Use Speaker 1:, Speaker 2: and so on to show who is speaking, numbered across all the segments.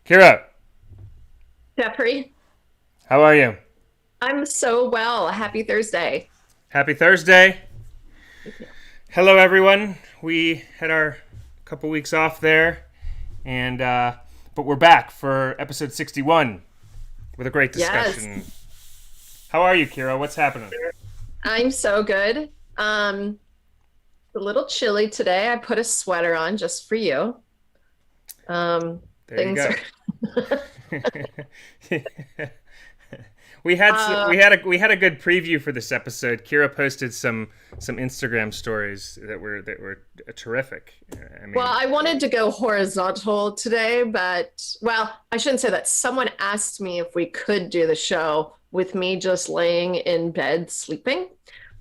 Speaker 1: Kira,
Speaker 2: Jeffrey,
Speaker 1: how are you?
Speaker 2: I'm so well. Happy Thursday.
Speaker 1: Happy Thursday.
Speaker 2: Thank you.
Speaker 1: Hello, everyone. We had our couple weeks off there, and but we're back for episode 61 with a great
Speaker 2: Yes,
Speaker 1: discussion. How are you, Kira? What's happening?
Speaker 2: I'm so good. A little chilly today. I put a sweater on just for you. Um,
Speaker 1: There you
Speaker 2: things
Speaker 1: go.
Speaker 2: are
Speaker 1: We
Speaker 2: uh,
Speaker 1: had a good preview for this episode. Kira posted some Instagram stories that were terrific. I
Speaker 2: well,
Speaker 1: mean,
Speaker 2: I wanted to go horizontal today, but well, I shouldn't say that. Someone asked me if we could do the show with me just laying in bed sleeping,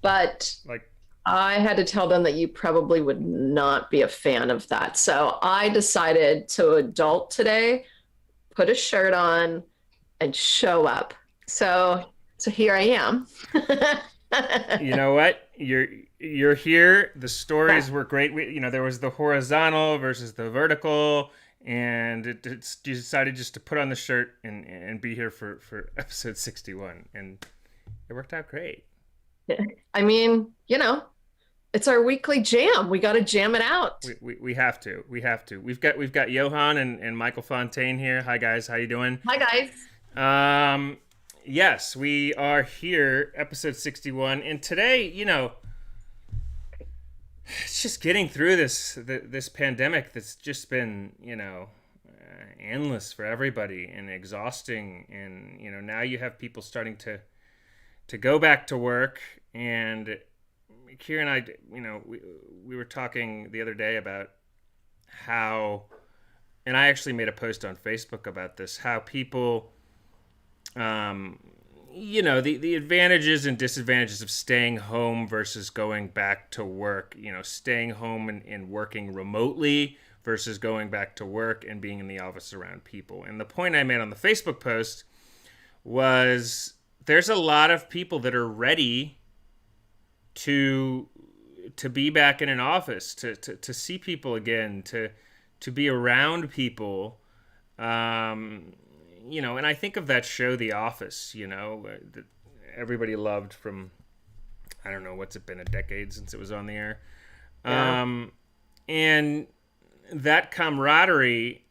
Speaker 2: but
Speaker 1: like
Speaker 2: I had to tell them that you probably would not be a fan of that. So I decided to adult today, put a shirt on, and show up. So here I am.
Speaker 1: you know what? You're here. The stories were great. There was the horizontal versus the vertical, and you decided just to put on the shirt and be here for episode 61, and it worked out great.
Speaker 2: I mean, it's our weekly jam. We got to jam it out.
Speaker 1: We have to. We have to. We've got Johan and Michael Fontaine here. Hi guys, how you doing?
Speaker 2: Hi, guys.
Speaker 1: Um, yes, we are here, episode 61, and today, it's just getting through this pandemic that's just been endless for everybody and exhausting, and now you have people starting to go back to work. And Kira and I, we were talking the other day about how, and I actually made a post on Facebook about this, how people, um, the advantages and disadvantages of staying home versus going back to work, staying home and working remotely versus going back to work and being in the office around people. And the point I made on the Facebook post was there's a lot of people that are ready to be back in an office, to see people again, to be around people. And I think of that show, The Office, that everybody loved from, I don't know, what's it been, a decade since it was on the air.
Speaker 2: Yeah.
Speaker 1: And that camaraderie,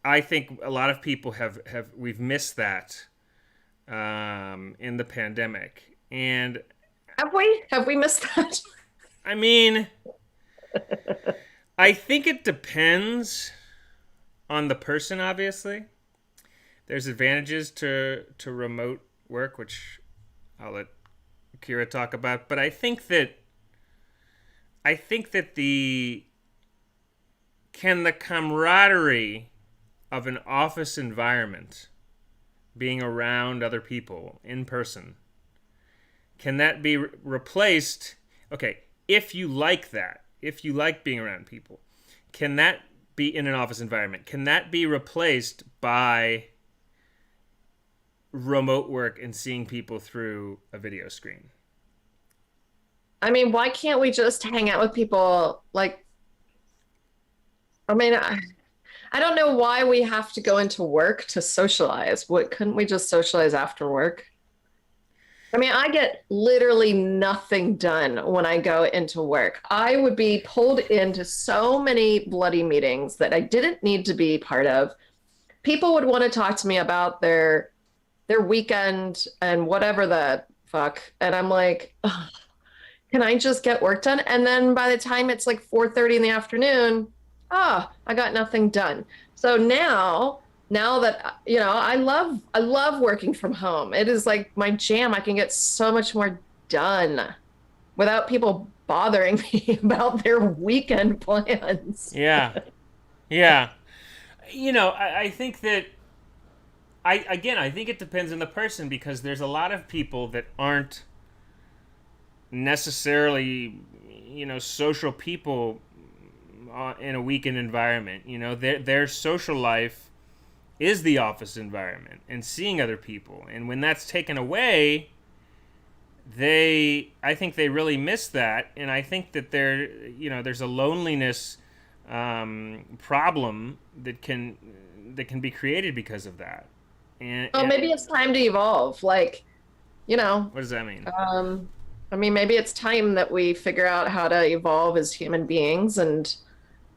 Speaker 1: I think a lot of people we've missed that in the pandemic. And
Speaker 2: Have we? Have we missed that?
Speaker 1: I mean, I think it depends on the person, obviously. There's advantages to remote work, which I'll let Kira talk about. But I think that the camaraderie of an office environment, being around other people in person, can that be replaced? Okay, if you like that, if you like being around people, can that be in an office environment? Can that be replaced by remote work and seeing people through a video screen?
Speaker 2: I mean, why can't we just hang out with people? I mean, I don't know why we have to go into work to socialize. What, couldn't we just socialize after work? I mean, I get literally nothing done when I go into work. I would be pulled into so many bloody meetings that I didn't need to be part of. People would want to talk to me about their weekend and whatever the fuck. And I'm like, "Ugh, can I just get work done?" And then by the time it's like 4:30 in the afternoon, I got nothing done. So now that I love working from home. It is like my jam. I can get so much more done without people bothering me about their weekend plans.
Speaker 1: Yeah, yeah. I think that I think it depends on the person, because there's a lot of people that aren't necessarily social people in a weekend environment. Their social life is the office environment and seeing other people. And when that's taken away, I think they really miss that. And I think that there's a loneliness problem that can that can be created because of that.
Speaker 2: Oh,
Speaker 1: And
Speaker 2: maybe it's time to evolve. Like, you know,
Speaker 1: what does that mean?
Speaker 2: um, I mean, maybe it's time that we figure out how to evolve as human beings and,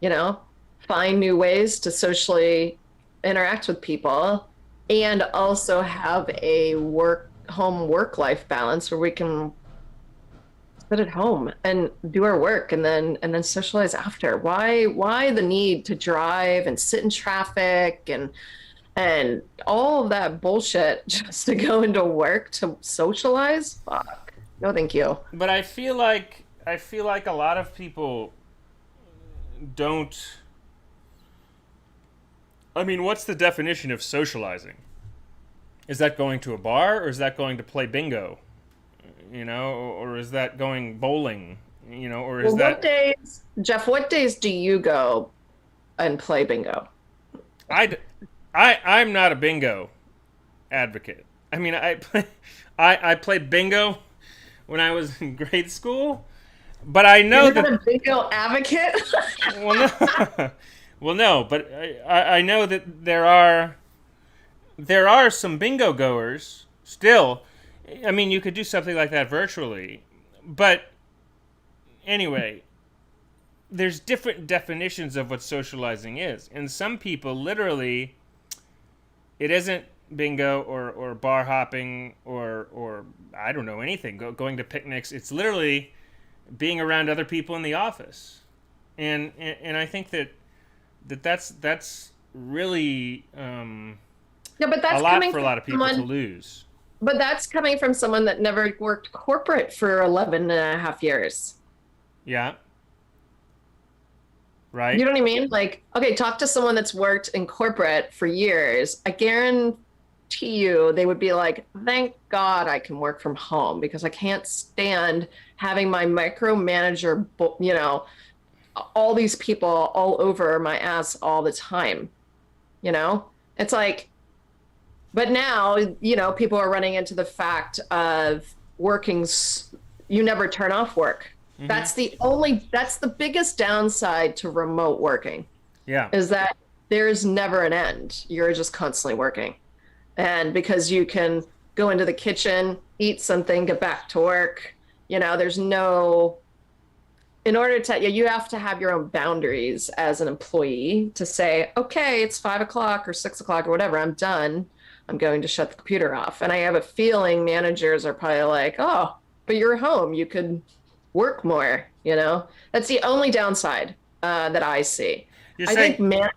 Speaker 2: you know, find new ways to socially interact with people and also have a work life balance where we can sit at home and do our work and then socialize after. Why the need to drive and sit in traffic and all of that bullshit just to go into work to socialize? Fuck. No, thank you.
Speaker 1: But I feel like a lot of people don't. I mean, what's the definition of socializing? Is that going to a bar, or is that going to play bingo? You know, or is that going bowling? You know, or is
Speaker 2: Well, what
Speaker 1: that
Speaker 2: days, Jeff, what days do you go and play bingo?
Speaker 1: I I'm not a bingo advocate. I mean, I played bingo when I was in grade school, but I know
Speaker 2: You're not
Speaker 1: that
Speaker 2: a bingo advocate?
Speaker 1: well no, well no, but I know that there are some bingo goers still. I mean, you could do something like that virtually, but anyway, there's different definitions of what socializing is, and some people literally it isn't bingo or bar hopping or I don't know anything going to picnics. It's literally being around other people in the office, and I think that's really
Speaker 2: Yeah, but
Speaker 1: a
Speaker 2: that's
Speaker 1: lot
Speaker 2: coming
Speaker 1: for a
Speaker 2: from
Speaker 1: lot of people to
Speaker 2: someone,
Speaker 1: lose.
Speaker 2: but that's coming from someone that never worked corporate for 11 and a half years.
Speaker 1: Yeah,
Speaker 2: You
Speaker 1: right.
Speaker 2: know what I mean? Like, okay, talk to someone that's worked in corporate for years. I guarantee you they would be like, thank God I can work from home because I can't stand having my micromanager, you know, all these people all over my ass all the time. You know, it's like, but now, you know, people are running into the fact of working, you never turn off work.
Speaker 1: Mm-hmm.
Speaker 2: That's the biggest downside to remote working
Speaker 1: Yeah.
Speaker 2: is that there's never an end. You're just constantly working. And because you can go into the kitchen, eat something, get back to work, you know, there's no, in order to, yeah, you have to have your own boundaries as an employee to say, okay, it's 5 o'clock or 6 o'clock or whatever, I'm done. I'm going to shut the computer off. And I have a feeling managers are probably like, oh, but you're home. You could work more, you know? That's the only downside that I see.
Speaker 1: You're
Speaker 2: I think
Speaker 1: saying
Speaker 2: man,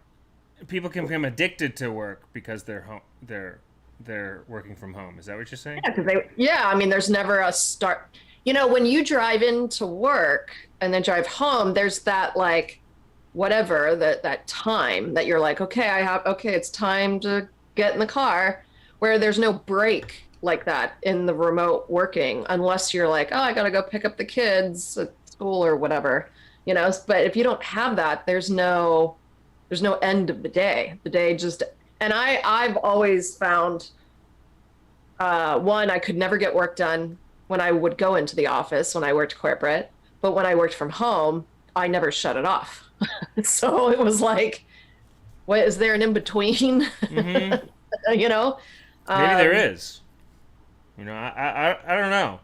Speaker 1: people can become addicted to work because they're home. They're working from home. Is that what you're saying?
Speaker 2: yeah, because yeah, I mean, there's never a start. You know, when you drive into work and then drive home, there's that like whatever that time that you're like, okay, okay, it's time to get in the car, where there's no break like that in the remote working unless you're like, oh, I gotta go pick up the kids at school or whatever, you know. But if you don't have that, there's no end of the day. The day just, and I've always found one, I could never get work done when I would go into the office when I worked corporate, but when I worked from home, I never shut it off. So it was like, what is there an in between?
Speaker 1: Mm-hmm.
Speaker 2: You know?
Speaker 1: Maybe there
Speaker 2: Um,
Speaker 1: is. You know, I don't know.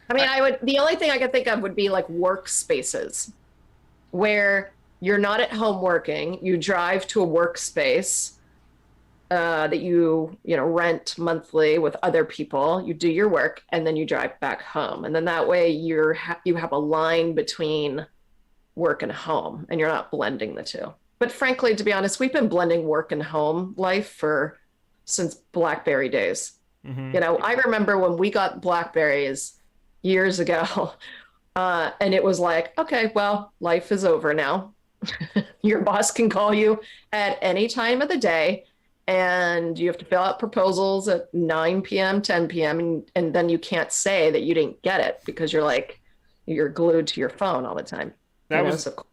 Speaker 2: I mean, the only thing I could think of would be like workspaces where you're not at home working, you drive to a workspace that you know, rent monthly with other people, you do your work, and then you drive back home. And then that way you have a line between work and home and you're not blending the two. But frankly, to be honest, we've been blending work and home life for since BlackBerry days.
Speaker 1: Mm-hmm.
Speaker 2: You know, I remember when we got Blackberries years ago, and it was like, okay, well, life is over now. Your boss can call you at any time of the day, and you have to fill out proposals at 9 p.m., 10 p.m., and then you can't say that you didn't get it because you're glued to your phone all the time. You
Speaker 1: That
Speaker 2: know,
Speaker 1: was
Speaker 2: so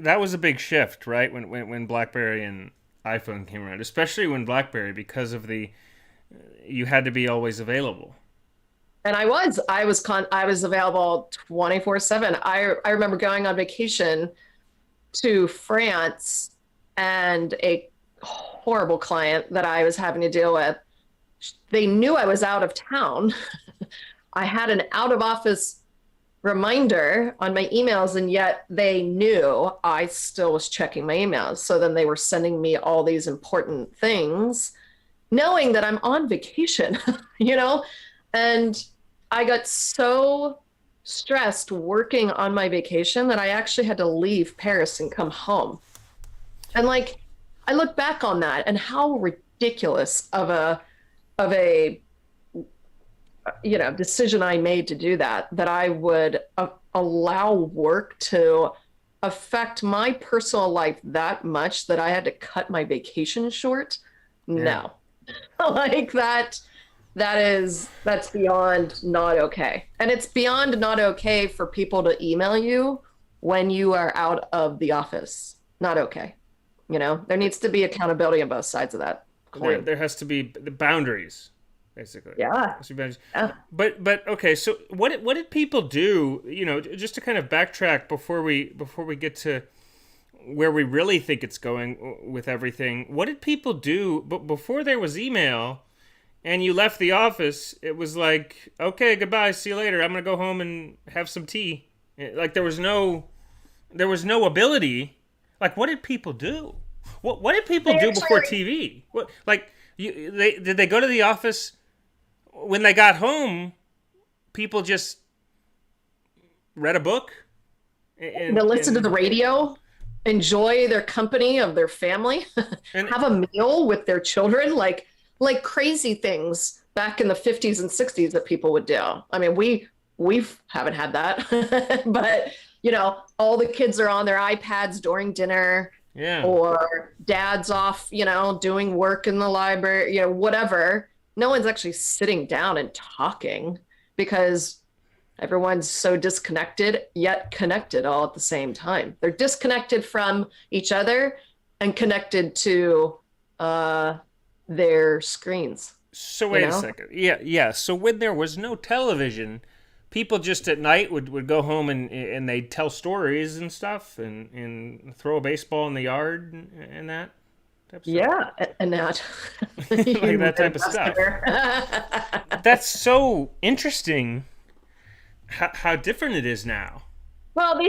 Speaker 1: that was a big shift, right? When BlackBerry and iPhone came around, especially when BlackBerry, because of the you had to be always available.
Speaker 2: and I was available 24/7. I remember going on vacation to France and a horrible client that I was having to deal with. They knew I was out of town. I had an out of office reminder on my emails, and yet they knew I still was checking my emails. So then they were sending me all these important things, knowing that I'm on vacation, you know? And I got so stressed working on my vacation that I actually had to leave Paris and come home. And like, I look back on that and how ridiculous of a decision I made to do that, that I would allow work to affect my personal life that much that I had to cut my vacation short.
Speaker 1: Yeah.
Speaker 2: No. Like that's beyond not okay. And it's beyond not okay for people to email you when you are out of the office. Not okay. There needs to be accountability on both sides of that coin.
Speaker 1: There has to be the boundaries, basically.
Speaker 2: Yeah. Yeah.
Speaker 1: But okay, so what did people do, just to kind of backtrack before we get to where we really think it's going with everything. What did people do before there was email and you left the office? It was like, okay, goodbye, see you later. I'm going to go home and have some tea. Like there was no ability. Like what did people do? What did people do before TV? What, like did they go to the office when they got home? People just read a book
Speaker 2: They listen to the radio, enjoy their company of their family,
Speaker 1: and
Speaker 2: have a meal with their children, like crazy things back in the 50s and 60s that people would do. I mean, we haven't had that, but all the kids are on their iPads during dinner.
Speaker 1: Yeah.
Speaker 2: Or dad's off, doing work in the library, whatever. No one's actually sitting down and talking because everyone's so disconnected yet connected all at the same time. They're disconnected from each other and connected to their screens.
Speaker 1: So wait a second. Yeah. So when there was no television, people just at night would go home and they'd tell stories and stuff and throw a baseball in the yard and that type of stuff.
Speaker 2: Yeah, and that.
Speaker 1: Like that type of stuff. That's so interesting how different it is now.
Speaker 2: Well, they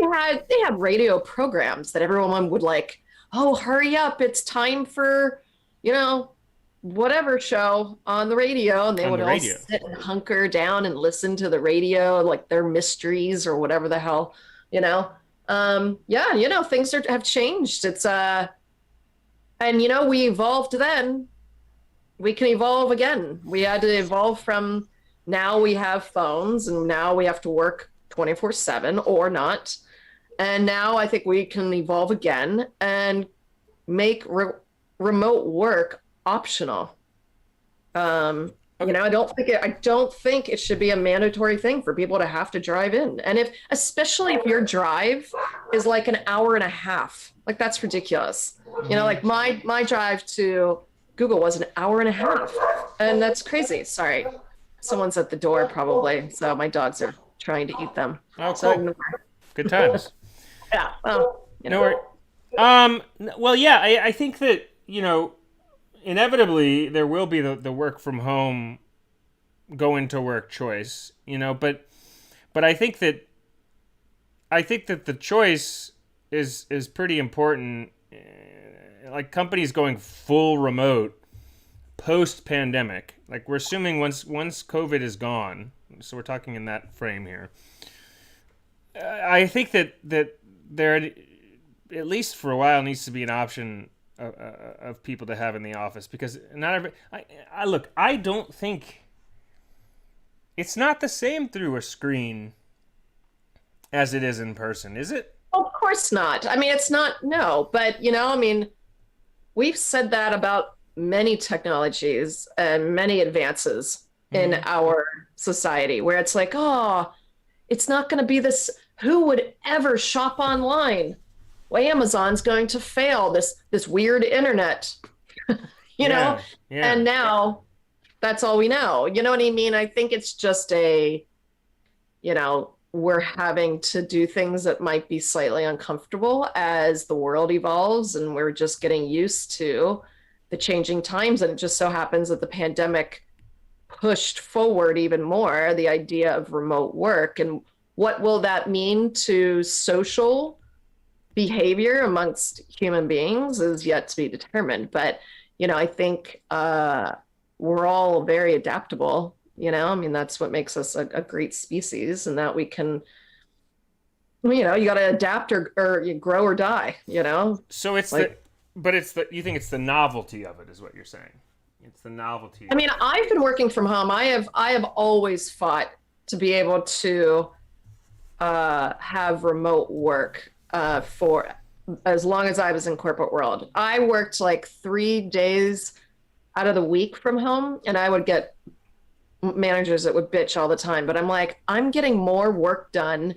Speaker 2: had radio programs that everyone would like, oh, hurry up, it's time for, whatever show on the radio, and they would all sit and hunker down and listen to the radio, like their mysteries or whatever the hell, things have changed. It's and we evolved then. We can evolve again. We had to evolve from now we have phones and now we have to work 24/7 or not. And now I think we can evolve again and make remote work optional. Okay. I don't think it should be a mandatory thing for people to have to drive in. And especially if your drive is like an hour and a half, like that's ridiculous. Like my drive to Google was an hour and a half, and that's crazy. Sorry, someone's at the door probably, so my dogs are trying to eat them.
Speaker 1: Oh, cool.
Speaker 2: So
Speaker 1: good times.
Speaker 2: Yeah.
Speaker 1: No worries. Well, yeah, I think that inevitably there will be the work from home, go into work choice, but I think that the choice is pretty important. Like companies going full remote post pandemic, like we're assuming once COVID is gone, so we're talking in that frame here. I think that there, at least for a while, needs to be an option of people to have in the office, because not every. I don't think it's not the same through a screen as it is in person, is it?
Speaker 2: Of course not. I mean, it's not, no, but we've said that about many technologies and many advances in our society, where it's like, oh, it's not going to be this. Who would ever shop online? Well, Amazon's going to fail. This weird internet, know.
Speaker 1: Yeah.
Speaker 2: And now that's all we know. You know what I mean? I think it's just we're having to do things that might be slightly uncomfortable as the world evolves, and we're just getting used to the changing times. And it just so happens that the pandemic pushed forward even more the idea of remote work. And what will that mean to social behavior amongst human beings is yet to be determined. But, I think we're all very adaptable. I mean, that's what makes us a great species, and that we can, you got to adapt or you grow or die,
Speaker 1: So it's
Speaker 2: like,
Speaker 1: you think it's the novelty of it is what you're saying. It's the novelty.
Speaker 2: I mean, I've been working from home. I have always fought to be able to have remote work for as long as I was in corporate world. I worked like 3 days out of the week from home, and I would get managers that would bitch all the time. But I'm like, I'm getting more work done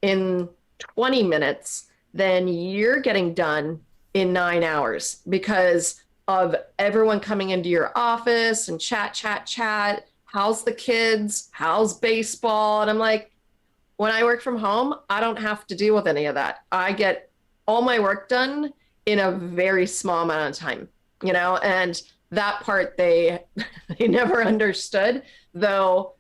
Speaker 2: in 20 minutes than you're getting done in 9 hours because of everyone coming into your office and chat. How's the kids? How's baseball? And I'm like, when I work from home, I don't have to deal with any of that. I get all my work done in a very small amount of time, and that part they never understood, though,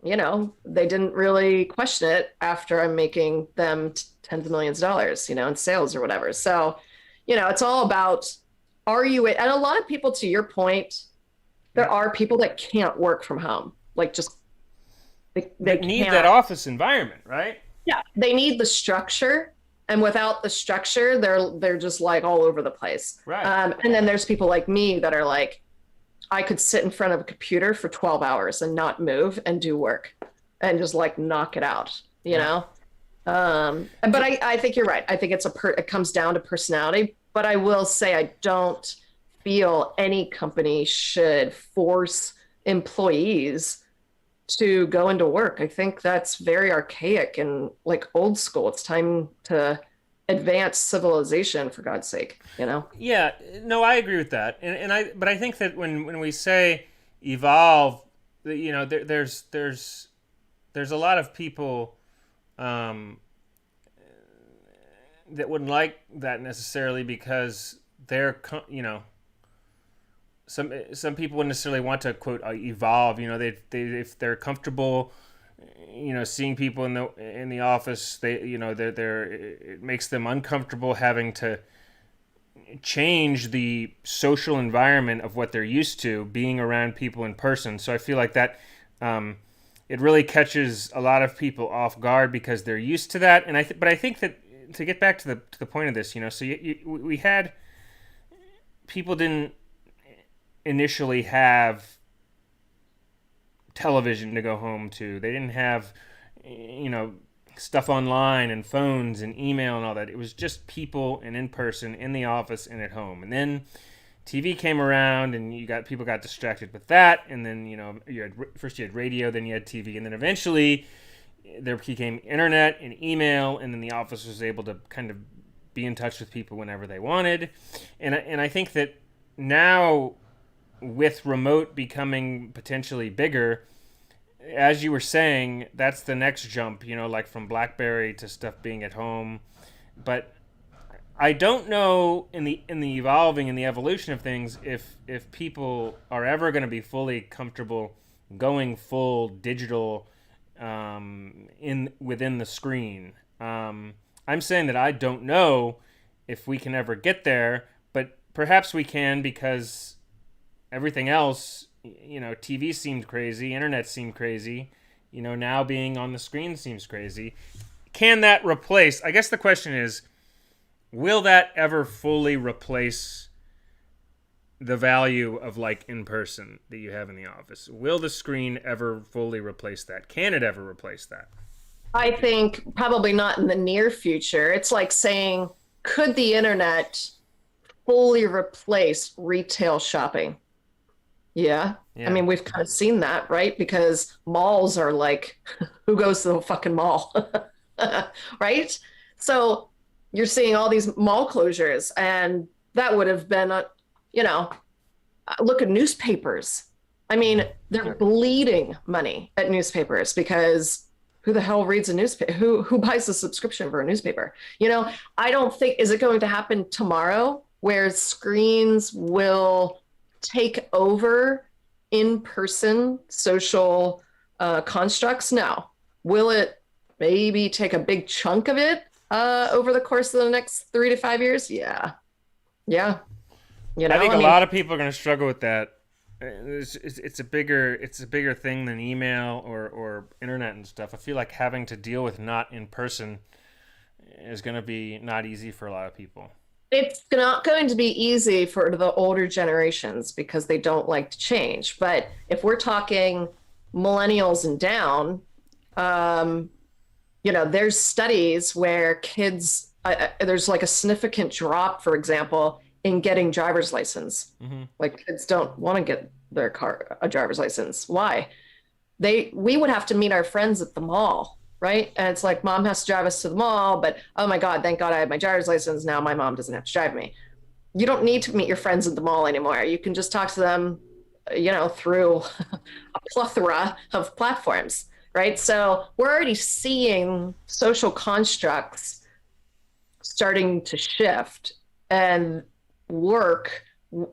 Speaker 2: they didn't really question it after I'm making them tens of millions of dollars, in sales or whatever. So, it's all about, and a lot of people, to your point, there are people that can't work from home, like just they
Speaker 1: need
Speaker 2: can't.
Speaker 1: that office environment, right?
Speaker 2: Yeah, they need the structure, and without the structure, they're just like all over the place.
Speaker 1: Right.
Speaker 2: And then there's people like me that are like, I could sit in front of a computer for 12 hours and not move and do work and just like knock it out, know? But I think you're right. I think it comes down to personality, but I will say, I don't feel any company should force employees to go into work. I think that's very archaic and like old school. It's time to advance civilization, for God's sake,
Speaker 1: Yeah, no, I agree with that, but I think that when we say evolve, there's a lot of people that wouldn't like that necessarily because they're some people wouldn't necessarily want to quote evolve. They if they're comfortable, seeing people in the office, it makes them uncomfortable having to change the social environment of what they're used to being around people in person. So I feel like that it really catches a lot of people off guard because they're used to that. And but I think that to get back to the point of this, so we had people didn't initially have television to go home to. They didn't have, stuff online and phones and email and all that. It was just people and in person in the office and at home. And then TV came around and people got distracted with that. And then, first you had radio, then you had TV. And then eventually there became internet and email. And then the office was able to kind of be in touch with people whenever they wanted. And I think that now, with remote becoming potentially bigger, as you were saying, that's the next jump, like from BlackBerry to stuff being at home. But I don't know in the evolving and the evolution of things if people are ever going to be fully comfortable going full digital within the screen. I'm saying that I don't know if we can ever get there, but perhaps we can because everything else, TV seemed crazy, internet seemed crazy, now being on the screen seems crazy. Can that replace? I guess the question is, will that ever fully replace the value of like in person that you have in the office? Will the screen ever fully replace that? Can it ever replace that?
Speaker 2: I think probably not in the near future. It's like saying, could the internet fully replace retail shopping? Yeah. I mean, we've kind of seen that, right? Because malls are like, who goes to the fucking mall? Right? So you're seeing all these mall closures, and that would have been, look at newspapers. I mean, they're bleeding money at newspapers because who the hell reads a newspaper? Who buys a subscription for a newspaper? I don't think, is it going to happen tomorrow? where screens will take over in-person social constructs? No. Will it maybe take a big chunk of it over the course of the next 3 to 5 years? Yeah. Yeah.
Speaker 1: I think
Speaker 2: I
Speaker 1: a
Speaker 2: mean,
Speaker 1: lot of people are going to struggle with that. It's a bigger thing than email or internet and stuff. I feel like having to deal with not in person is going to be not easy for a lot of people.
Speaker 2: it's not going to be easy for the older generations because they don't like to change. But if we're talking millennials and down, um, there's studies where kids, there's like a significant drop, for example, in getting driver's license.
Speaker 1: Hmm.
Speaker 2: Like kids don't want to get their car a driver's license. Why? We would have to meet our friends at the mall, right? And it's like mom has to drive us to the mall, but oh my God, thank God I have my driver's license. Now my mom doesn't have to drive me. You don't need to meet your friends at the mall anymore. You can just talk to them, through a plethora of platforms, right? So we're already seeing social constructs starting to shift, and work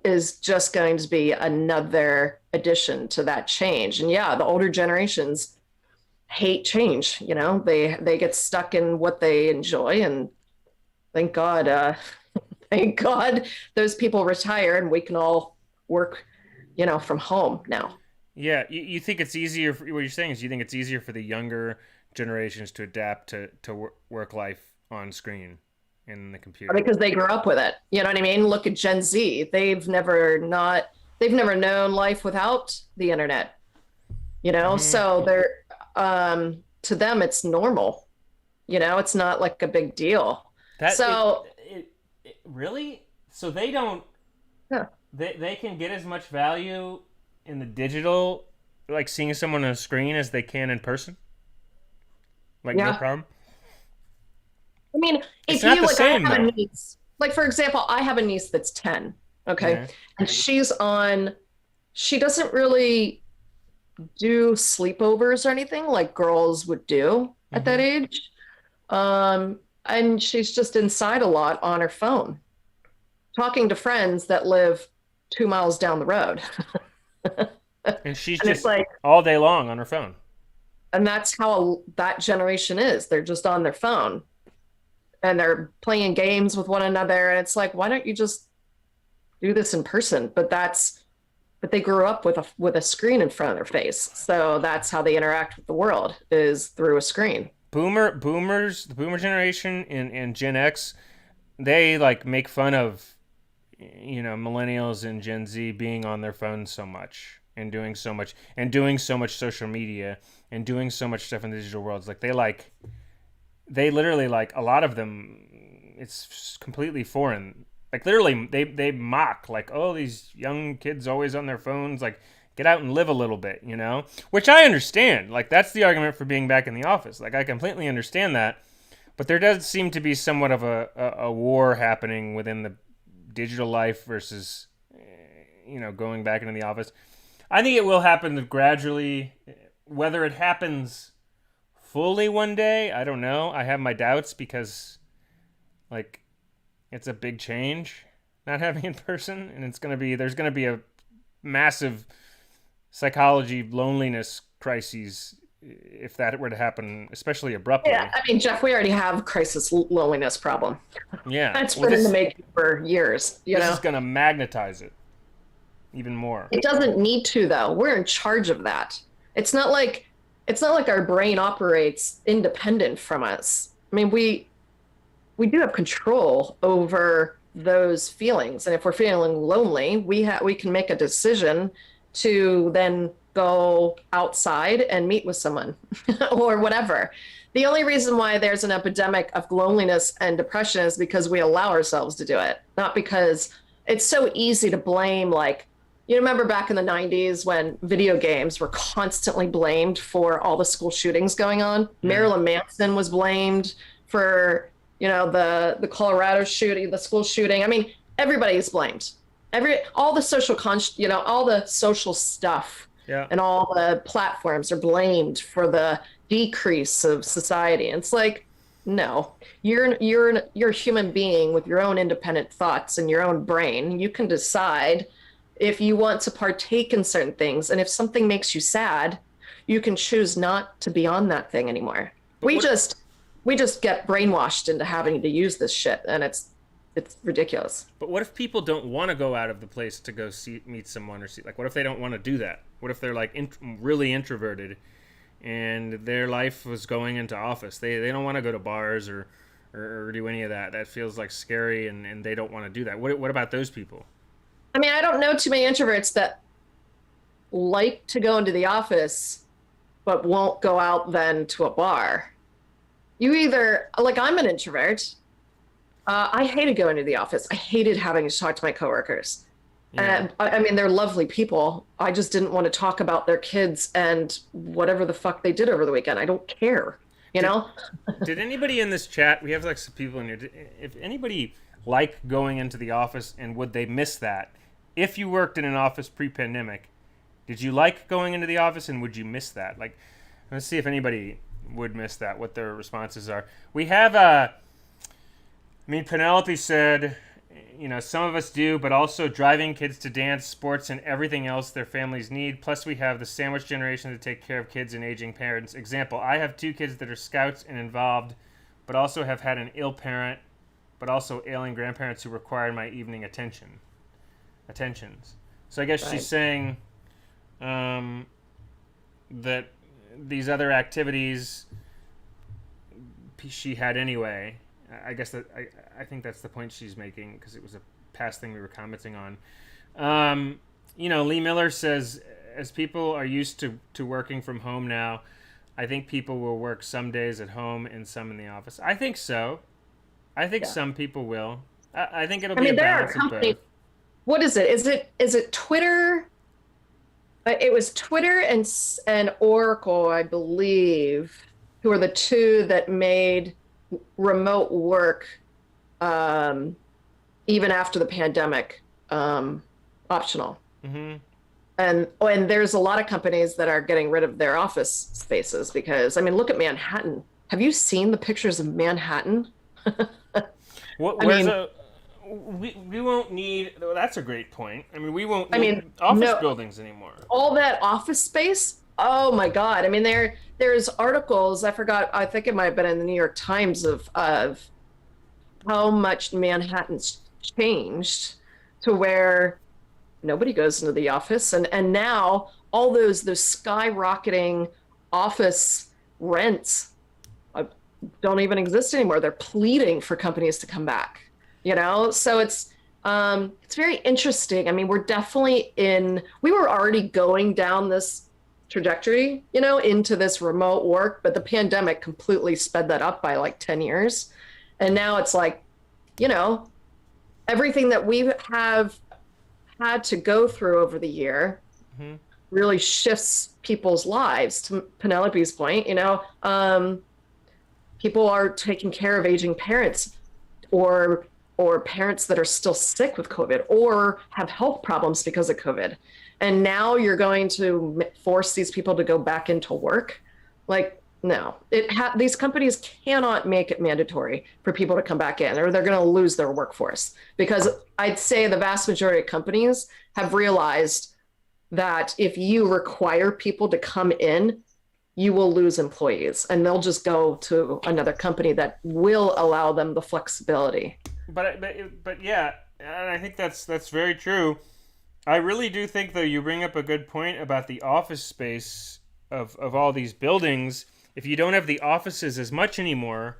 Speaker 2: is just going to be another addition to that change. And yeah, the older generations hate change. They get stuck in what they enjoy, and thank God, thank God those people retire and we can all work, from home now.
Speaker 1: Yeah, you think it's easier. What you're saying is you think it's easier for the younger generations to adapt to work life on screen in the computer.
Speaker 2: Because they grew up with it. You know what I mean? Look at Gen Z. They've never known life without the internet.
Speaker 1: Hmm.
Speaker 2: So they're to them it's normal. It's not like a big deal.
Speaker 1: That
Speaker 2: So
Speaker 1: it really, so they don't,
Speaker 2: yeah,
Speaker 1: they can get as much value in the digital, like seeing someone on a screen, as they can in person. Like no
Speaker 2: yeah.
Speaker 1: problem.
Speaker 2: I mean,
Speaker 1: It's
Speaker 2: if
Speaker 1: not
Speaker 2: you
Speaker 1: the
Speaker 2: like, I
Speaker 1: same
Speaker 2: have a
Speaker 1: though.
Speaker 2: niece. Like for example, I have a niece that's 10. Okay,
Speaker 1: Yeah.
Speaker 2: and she's on. She doesn't really do sleepovers or anything like girls would do at that
Speaker 1: Hmm.
Speaker 2: age. And she's just inside a lot on her phone, talking to friends that live 2 miles down the road.
Speaker 1: And she's
Speaker 2: And it's
Speaker 1: just
Speaker 2: like,
Speaker 1: all day long on her phone.
Speaker 2: and that's how that generation is. They're just on their phone and they're playing games with one another. And it's like, why don't you just do this in person? But they grew up with a screen in front of their face. So that's how they interact with the world is through a screen.
Speaker 1: The boomer generation and Gen X, they like make fun of millennials and Gen Z being on their phones so much and doing so much social media and doing so much stuff in the digital worlds. Like they literally, like a lot of them, it's completely foreign. Like literally they mock, like, oh, these young kids always on their phones, like get out and live a little bit, which I understand. Like that's the argument for being back in the office. Like I completely understand that. But there does seem to be somewhat of a war happening within the digital life versus going back into the office. I think it will happen gradually. Whether it happens fully one day, I don't know. I have my doubts because like it's a big change not having in person, and there's gonna be a massive psychology loneliness crises if that were to happen, especially
Speaker 2: Yeah,
Speaker 1: abruptly.
Speaker 2: I mean, Jeff, we already have crisis loneliness problem.
Speaker 1: Yeah.
Speaker 2: That's
Speaker 1: Well,
Speaker 2: been in the
Speaker 1: this
Speaker 2: making for years,
Speaker 1: this is gonna magnetize it even more.
Speaker 2: It doesn't need to though. We're in charge of that. It's not like it's not like our brain operates independent from us. I mean, we do have control over those feelings. And if we're feeling lonely, we can make a decision to then go outside and meet with someone or whatever. The only reason why there's an epidemic of loneliness and depression is because we allow ourselves to do it, not because it's so easy to blame. Like, you remember back in the 90s when video games were constantly blamed for all the school shootings going on?
Speaker 1: Mm.
Speaker 2: Marilyn Manson was blamed for, the Colorado shooting, the school shooting. I mean, everybody is blamed. All the all the social stuff
Speaker 1: Yeah.
Speaker 2: and all the platforms are blamed for the decrease of society. And it's like, No, you're a human being with your own independent thoughts and your own brain. You can decide if you want to partake in certain things, and if something makes you sad, you can choose not to be on that thing anymore.
Speaker 1: But
Speaker 2: We
Speaker 1: what
Speaker 2: just we just get brainwashed into having to use this shit, and it's ridiculous.
Speaker 1: but what if people don't want to go out of the place to go see meet someone or see, like, what if they don't want to do that? What if they're like really introverted and their life was going into office? They don't want to go to bars or do any of that. That feels like scary, and they don't want to do that. What about those people?
Speaker 2: I mean, I don't know too many introverts that like to go into the office but won't go out then to a bar. You either, like, I'm an introvert. I hated going to the office. I hated having to talk to my coworkers.
Speaker 1: Yeah.
Speaker 2: And I mean, they're lovely people. I just didn't want to talk about their kids and whatever the fuck they did over the weekend. I don't care, you
Speaker 1: Did
Speaker 2: know?
Speaker 1: did anybody in this chat? We have like some people in here. If anybody like going into the office, and would they miss that? If you worked in an office pre-pandemic, did you like going into the office, and would you miss that? Like, let's see if anybody would miss that. What their responses are. We have I mean, Penelope said, some of us do, but also driving kids to dance, sports, and everything else their families need. Plus, we have the sandwich generation to take care of kids and aging parents. Example, I have two kids that are scouts and involved, but also have had an ill parent, but also ailing grandparents who require my evening attentions. So I guess she's
Speaker 2: Right.
Speaker 1: saying that these other activities she had anyway. I guess I think that's the point she's making, because it was a past thing we were commenting on. Lee Miller says, as people are used to working from home now, I think people will work some days at home and some in the office. I think so. I think
Speaker 2: Yeah.
Speaker 1: some people will. I think it'll
Speaker 2: I
Speaker 1: be a
Speaker 2: mean, there are
Speaker 1: balance of
Speaker 2: companies.
Speaker 1: both.
Speaker 2: What is it? Is it Twitter? It was Twitter and Oracle, I believe, who are the two that made remote work, um, even after the pandemic, optional.
Speaker 1: Hmm.
Speaker 2: And there's a lot of companies that are getting rid of their office spaces because, I mean, look at Manhattan. Have you seen the pictures of Manhattan?
Speaker 1: What?
Speaker 2: I
Speaker 1: Where's
Speaker 2: mean,
Speaker 1: a we won't need. Well, that's a great point. I mean, we won't
Speaker 2: I mean,
Speaker 1: need office
Speaker 2: no,
Speaker 1: buildings anymore.
Speaker 2: all that office space. Oh my God. I mean, there's articles, I forgot, I think it might have been in the New York Times of how much Manhattan's changed to where nobody goes into the office. And now all those skyrocketing office rents uh, don't even exist anymore. They're pleading for companies to come back, So it's very interesting. I mean, we were already going down this trajectory, into this remote work, but the pandemic completely sped that up by like 10 years. And now it's like, you know, everything that we have had to go through over the year
Speaker 1: Hmm.
Speaker 2: really shifts people's lives. To Penelope's point, people are taking care of aging parents, or parents that are still sick with COVID or have health problems because of COVID. And now you're going to force these people to go back into work. Like, no, these companies cannot make it mandatory for people to come back in, or they're going to lose their workforce. Because I'd say the vast majority of companies have realized that if you require people to come in, you will lose employees, and they'll just go to another company that will allow them the flexibility.
Speaker 1: But yeah, and I think that's very true. I really do think, though, you bring up a good point about the office space of all these buildings. If you don't have the offices as much anymore,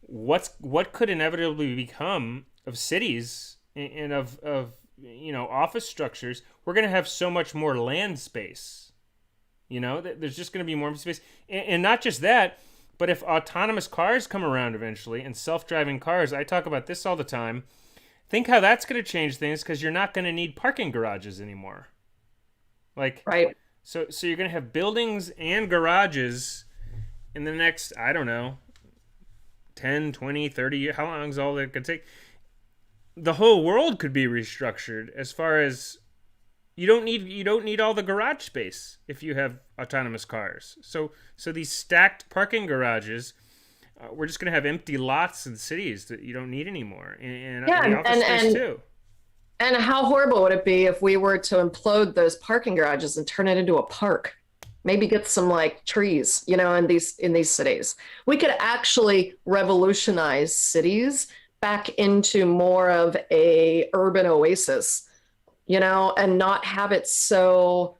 Speaker 1: what could inevitably become of cities and of office structures? We're going to have so much more land space. There's just going to be more space, and not just that, but if autonomous cars come around eventually and self-driving cars, I talk about this all the time. Think how that's going to change things, because you're not going to need parking garages anymore. Like,
Speaker 2: Right.
Speaker 1: so you're going to have buildings and garages in the next, I don't know, 10, 20, 30 years. How long is all that could take? The whole world could be restructured, as far as you don't need all the garage space if you have autonomous cars. So these stacked parking garages we're just going to have empty lots in cities that you don't need anymore,
Speaker 2: Yeah,
Speaker 1: and the office space
Speaker 2: and
Speaker 1: too.
Speaker 2: and how horrible would it be if we were to implode those parking garages and turn it into a park? Maybe get some like trees, in these cities. We could actually revolutionize cities back into more of a urban oasis, and not have it so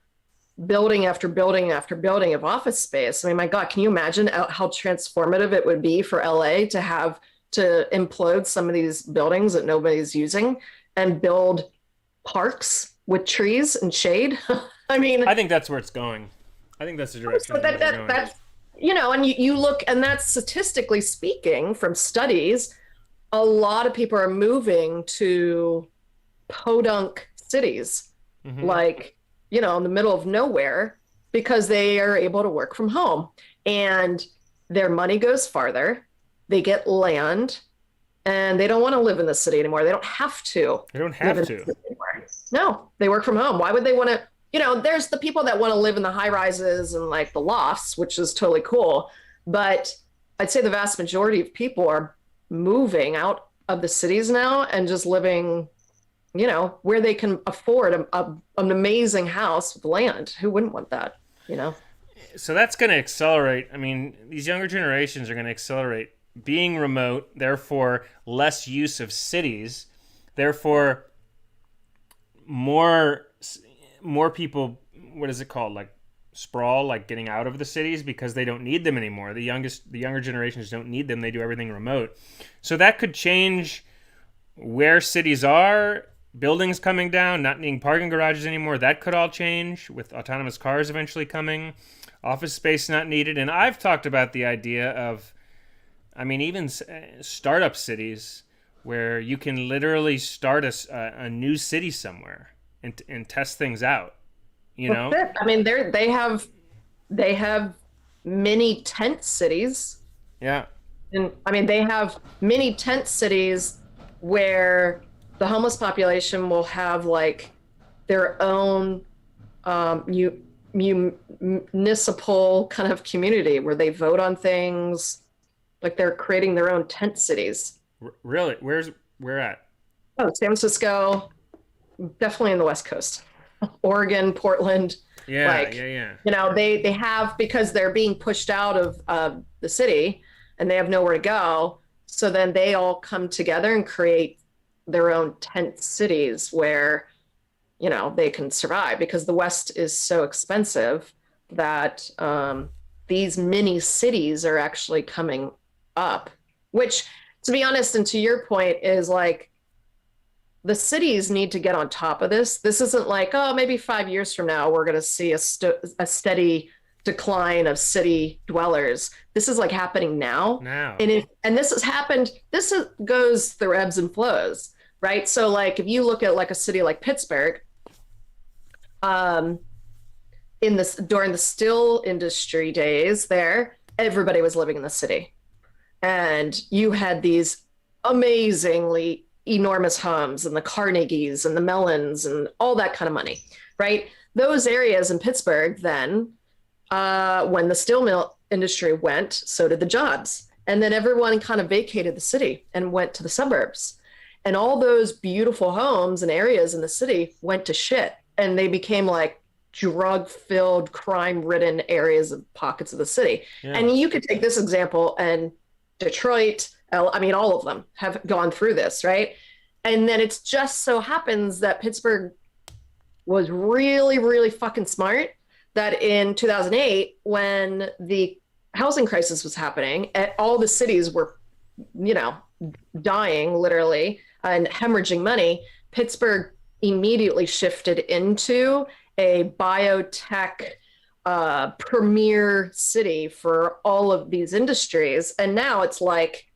Speaker 2: building after building after building of office space. I mean, my God, can you imagine how transformative it would be for LA to have to implode some of these buildings that nobody's using and build parks with trees and shade? I mean,
Speaker 1: I think that's where it's going. I think that's the direction
Speaker 2: so
Speaker 1: things are going.
Speaker 2: that's, and you look, and that's statistically speaking from studies, a lot of people are moving to podunk cities, like, in the middle of nowhere, because they are able to work from home and their money goes farther. They get land and they don't want to live in the city anymore. They don't have to.
Speaker 1: They don't have to.
Speaker 2: No, they work from home. Why would they want to? There's the people that want to live in the high rises and like the lofts, which is totally cool. But I'd say the vast majority of people are moving out of the cities now and just living, where they can afford an amazing house with land. Who wouldn't want that,
Speaker 1: So that's going to accelerate. I mean, these younger generations are going to accelerate being remote, therefore less use of cities, therefore more people, what is it called, like sprawl, like getting out of the cities because they don't need them anymore. The younger generations don't need them. They do everything remote. So that could change where cities are. Buildings coming down, not needing parking garages anymore. That could all change with autonomous cars eventually coming. Office space not needed. And I've talked about the idea of, even startup cities where you can literally start a new city somewhere and test things out.
Speaker 2: I mean, they have mini tent cities.
Speaker 1: Yeah.
Speaker 2: And they have mini tent cities where the homeless population will have like their own municipal kind of community where they vote on things. Like they're creating their own tent cities.
Speaker 1: Really? Where at?
Speaker 2: Oh, San Francisco, definitely in the West Coast. Oregon, Portland.
Speaker 1: Yeah.
Speaker 2: They have, because they're being pushed out of the city and they have nowhere to go. So then they all come together and create their own tent cities where, they can survive, because the West is so expensive that these mini cities are actually coming up, which, to be honest, and to your point, is like the cities need to get on top of this. This isn't like, oh, maybe 5 years from now, we're going to see a steady decline of city dwellers. This is like happening now. And this has happened, goes through ebbs and flows, right? So like, if you look at like a city like Pittsburgh, during the steel industry days there, everybody was living in the city. And you had these amazingly enormous homes and the Carnegies and the Mellons and all that kind of money, right? Those areas in Pittsburgh then, when the steel mill industry went, so did the jobs. And then everyone kind of vacated the city and went to the suburbs. And all those beautiful homes and areas in the city went to shit. And they became like drug-filled, crime-ridden areas of pockets of the city. Yeah. And you could take this example, and Detroit, all of them have gone through this, right? And then it's just so happens that Pittsburgh was really, really fucking smart, that in 2008, when the housing crisis was happening, all the cities were, dying literally and hemorrhaging money, Pittsburgh immediately shifted into a biotech premier city for all of these industries. And now it's like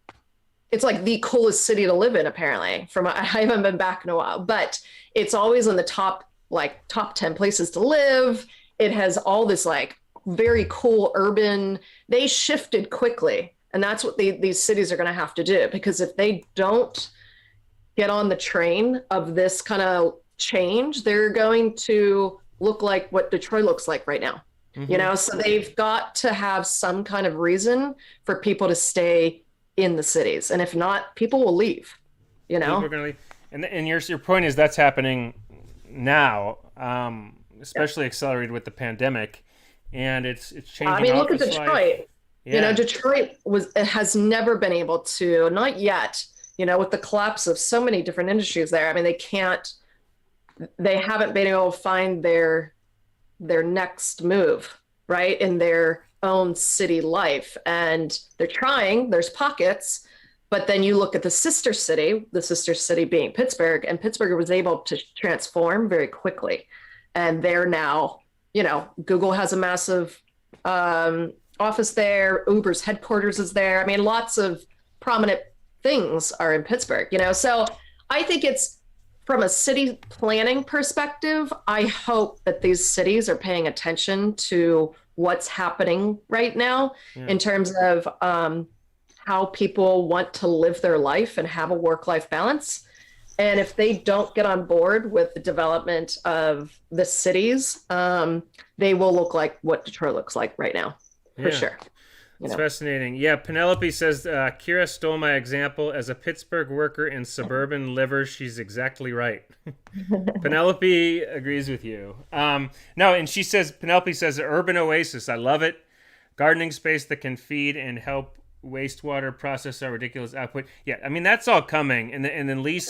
Speaker 2: the coolest city to live in, apparently. I haven't been back in a while, but it's always in the top 10 places to live. It has all this like very cool urban, they shifted quickly. And that's what these cities are going to have to do, because if they don't get on the train of this kind of change, they're going to look like what Detroit looks like right now. Mm-hmm. So they've got to have some kind of reason for people to stay in the cities. And if not, people will leave, you
Speaker 1: People are
Speaker 2: know?
Speaker 1: going to leave. And your point is that's happening now,
Speaker 2: Yeah.
Speaker 1: especially accelerated with the pandemic, and it's
Speaker 2: I
Speaker 1: changing
Speaker 2: mean, look at
Speaker 1: office life.
Speaker 2: Detroit. You know,
Speaker 1: Yeah,
Speaker 2: Detroit was it has never been able to, not yet, you know, with the collapse of so many different industries there. I mean, they haven't been able to find their next move, right, in their own city life. And they're trying, there's pockets, but then you look at the sister city being Pittsburgh, and Pittsburgh was able to transform very quickly. And they're now, you know, Google has a massive office there, Uber's headquarters is there. I mean, lots of prominent things are in Pittsburgh, you know. So I think it's from a city planning perspective, I hope that these cities are paying attention to what's happening right now
Speaker 1: yeah,
Speaker 2: in terms of how people want to live their life and have a work life balance. And if they don't get on board with the development of the cities, they will look like what Detroit looks like right now, for
Speaker 1: yeah.
Speaker 2: sure. You
Speaker 1: It's
Speaker 2: know,
Speaker 1: fascinating. Yeah, Penelope says Kira stole my example as a Pittsburgh worker in suburban liver. She's exactly right. Penelope agrees with you. No, and she says Penelope says urban oasis. I love it. Gardening space that can feed and help wastewater process our ridiculous output. Yeah, I mean that's all coming. And then Lee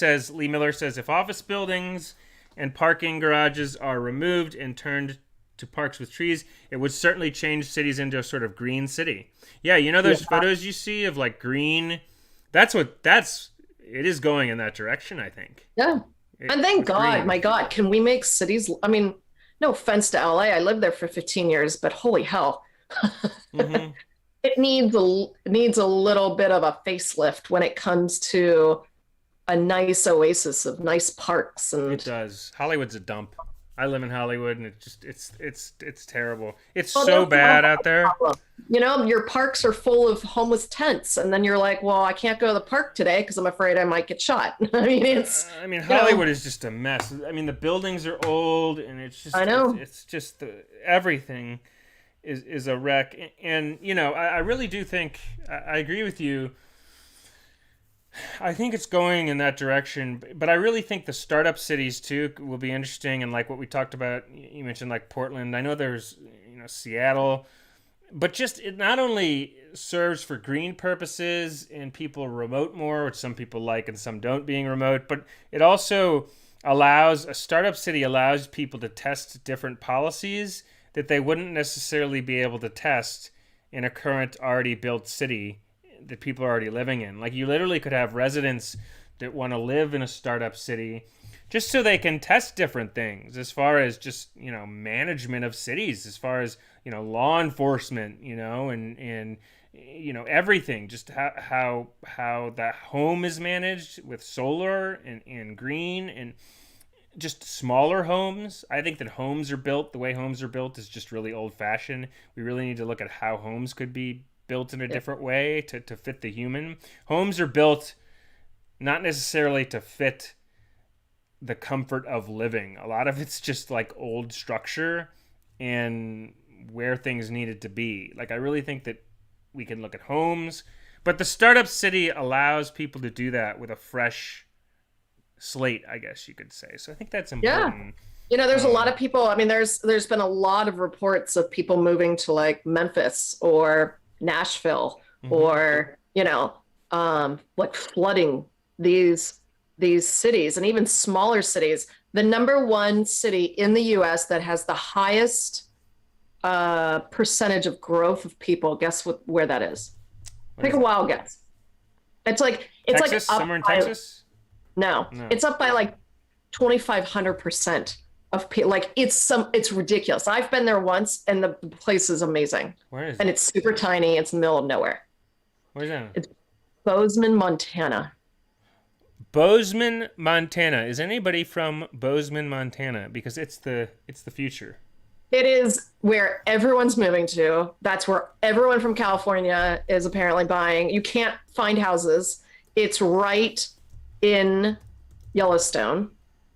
Speaker 1: Miller says if office buildings and parking garages are removed and turned to parks with trees, it would certainly change cities into a sort of green city. Yeah, you know those
Speaker 2: yeah,
Speaker 1: photos you see of like green. It is going in that direction. I think
Speaker 2: yeah. And thank
Speaker 1: with
Speaker 2: God,
Speaker 1: green.
Speaker 2: my God, can we make cities? I mean, no offense to LA, I lived there for 15 years, but holy hell,
Speaker 1: Mm-hmm.
Speaker 2: it needs a little bit of a facelift when it comes to a nice oasis of nice parks
Speaker 1: It
Speaker 2: and
Speaker 1: does. Hollywood's a dump. I live in Hollywood, and it's terrible. It's
Speaker 2: well, they
Speaker 1: so
Speaker 2: also have
Speaker 1: bad
Speaker 2: a
Speaker 1: out there.
Speaker 2: problem. You know, your parks are full of homeless tents, and then you're like, well, I can't go to the park today because I'm afraid I might get shot. I mean,
Speaker 1: I mean,
Speaker 2: you know,
Speaker 1: Hollywood is just a mess. I mean, the buildings are old, and
Speaker 2: I know.
Speaker 1: it's just everything is a wreck. And you know, I really do think I agree with you. I think it's going in that direction, but I really think the startup cities too will be interesting. And like what we talked about, you mentioned like Portland. I know there's Seattle, but just it not only serves for green purposes and people remote more, which some people like and some don't being remote, but it also allows a startup city allows people to test different policies that they wouldn't necessarily be able to test in a current already built city that people are already living in. Like you literally could have residents that want to live in a startup city just so they can test different things as far as just, management of cities, as far as, law enforcement, and everything, just how that home is managed with solar and green and just smaller homes. I think that the way homes are built is just really old fashioned. We really need to look at how homes could be built in a different way to fit the human. Homes are built not necessarily to fit the comfort of living. A lot of it's just like old structure and where things needed to be. Like I really think that we can look at homes, but the startup city allows people to do that with a fresh slate, I guess you could say. So I think that's
Speaker 2: Yeah.
Speaker 1: important.
Speaker 2: You know, there's a lot
Speaker 1: Um,
Speaker 2: of people. I mean, there's been a lot of reports of people moving to like Memphis or Nashville
Speaker 1: mhm.
Speaker 2: or, like flooding these these cities and even smaller cities. The number one city in the US that has the highest percentage of growth of people, guess where that is?
Speaker 1: What
Speaker 2: Take
Speaker 1: is
Speaker 2: a
Speaker 1: it?
Speaker 2: wild guess. It's like
Speaker 1: Texas?
Speaker 2: up
Speaker 1: Somewhere in
Speaker 2: by
Speaker 1: Texas?
Speaker 2: no,
Speaker 1: No.
Speaker 2: it's up by like 2,500% of people. Like it's ridiculous. I've been there once and the place is amazing.
Speaker 1: Where is
Speaker 2: And
Speaker 1: it?
Speaker 2: it's super tiny. It's in the middle of nowhere.
Speaker 1: Where's that?
Speaker 2: It's Bozeman, Montana.
Speaker 1: Bozeman, Montana. Is anybody from Bozeman, Montana? Because it's the future.
Speaker 2: It is where everyone's moving to. That's where everyone from California is apparently buying. You can't find houses. It's right in Yellowstone.